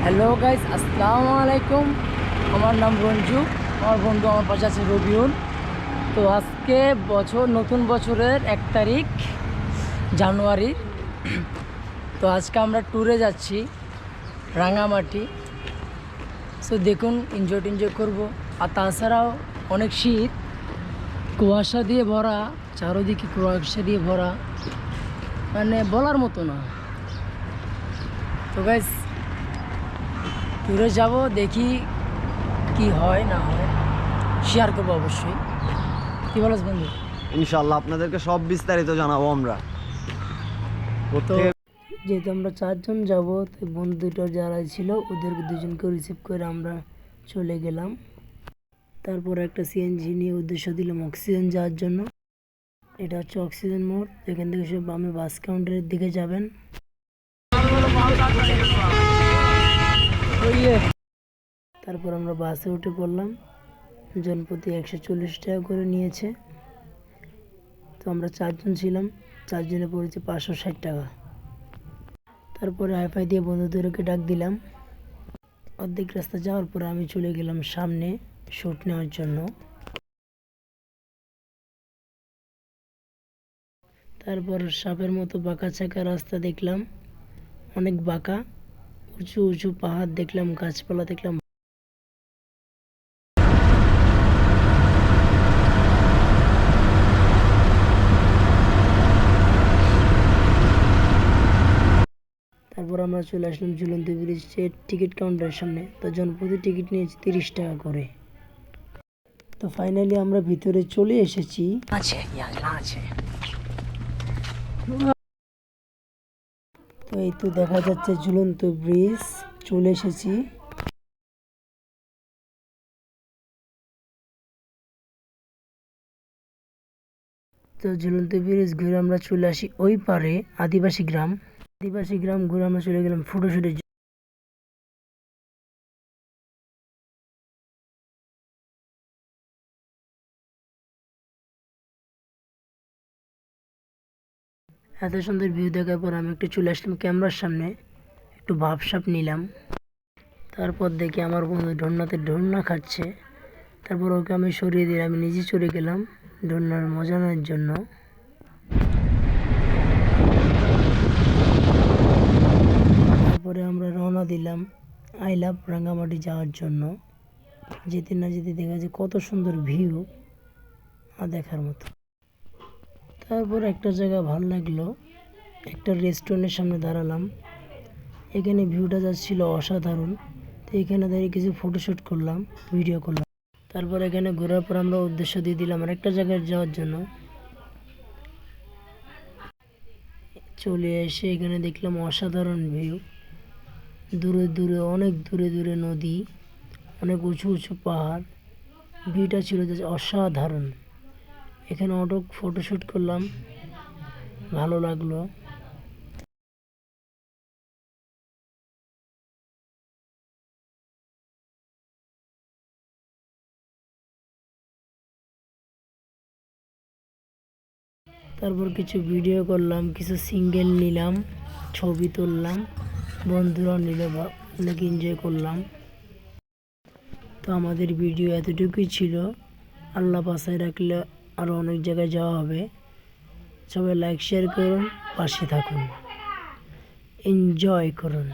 Hello guys, আসসালামু আলাইকুম। আমার নাম রঞ্জু, আমার বন্ধু আমার পাশে আছে রবিউল। তো আজকে নতুন বছরের 1 তারিখ জানুয়ারি। তো আজকে আমরা ট্যুরে যাচ্ছি রাঙামাটি। সো দেখুন, এনজয় করবো। আর তাছাড়াও অনেক শীত, কুয়াশা দিয়ে ভরা, চারোদিকে কুয়াশা দিয়ে ভরা, মানে বলার মতো না। তো গাইস, ট্যুরে যাব, দেখি কি হয় না হয়, শেয়ার করবো অবশ্যই। কি বলছ বন্ধু? ইনশাআল্লাহ আপনাদেরকে সব বিস্তারিত জানাবো আমরা। তো যেহেতু আমরা 4 জন যাব, তো বন্ধুটা যারা ছিল ওদেরকে 2জনকে রিসিভ করে আমরা চলে গেলাম। তারপর একটা সিএনজি নিয়ে উদ্দেশ্য দিলাম অক্সিজেন যাওয়ার জন্য। এটা হচ্ছে অক্সিজেন মোড়। এখান থেকে সব বামে বাস কাউন্টারের দিকে যাবেন। তারপর আমরা বাসে উঠে পড়লাম। জনপ্রতি 140 টাকা করে নিয়েছে। তো আমরা 4 জন ছিলাম, 4 জনে পড়েছে 560 টাকা। তারপরে হাইফাই দিয়ে বন্ধুদেরকে ডাক দিলাম। অর্ধেক রাস্তা যাওয়ার পরে আমি চলে গেলাম সামনে শ্যুট নেওয়ার জন্য। তারপর সাপের মতো বাঁকা চাকা রাস্তা দেখলাম, অনেক বাঁকা, উঁচু উঁচু পাহাড় দেখলাম, গাছপালা দেখলাম। তারপর আমরা চলে আসলাম ঝুলন্ত ব্রিজের টিকিট কাউন্টারের সামনে। তো জনপ্রতি টিকিট নিয়েছি 30 টাকা করে। তো ফাইনালি আমরা ভিতরে চলে এসেছি। তো এই তো দেখা যাচ্ছে ঝুলন্ত ব্রিজ, চলে এসেছি। তো ঝুলন্ত ব্রিজ ঘুরে আমরা চলে আসি ওই পারে আদিবাসী গ্রাম ঘুরে আমরা চলে গেলাম ফটোশুটের জন্য। এত সুন্দর ভিউ দেখার পর আমি একটু চলে আসলাম ক্যামেরার সামনে, একটু ভাবসাপ নিলাম। তারপর দেখি আমার বন্ধু ঢন্নাতে ঢন্না খাচ্ছে। তারপর ওকে আমি সরিয়ে দিয়ে আমি নিজে চলে গেলাম ঢন্নার মজা নেওয়ার জন্য। তারপরে আমরা রওনা দিলাম আই লাভ রাঙ্গামাটি যাওয়ার জন্য। যেতে না যেতে দেখা যায় কত সুন্দর ভিউ, দেখার মতো। তারপর একটা জায়গা ভালো লাগলো, একটা রেস্টুরেন্টের সামনে দাঁড়ালাম। এখানে ভিউটা যাচ্ছিল অসাধারণ। তো এখানে দাঁড়িয়ে কিছু ফটোশ্যুট করলাম, ভিডিও করলাম। তারপর এখানে ঘোরার পর আমরা উদ্দেশ্য দিয়ে দিলাম আরেকটা জায়গায় যাওয়ার জন্য। চলে এসে এখানে দেখলাম অসাধারণ ভিউ, দূরে দূরে, অনেক দূরে দূরে নদী, অনেক উঁচু উঁচু পাহাড়। ভিউটা ছিল যে অসাধারণ। এখানে ফটোশ্যুট করলাম, ভালো লাগলো। তারপর কিছু ভিডিও করলাম, কিছু সিঙ্গেল নিলাম, ছবি তুললাম, বন্ধুরা নিলে অনেক এনজয় করলাম। তো আমাদের ভিডিও এতটুকুই ছিল। আল্লাহ বাসায় রাখলে আরও অনেক জায়গায় যাওয়া হবে। সবাই লাইক শেয়ার করুন, পাশে থাকুন, এনজয় করুন,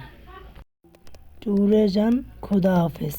ট্যুরে যান। খোদা হাফেজ।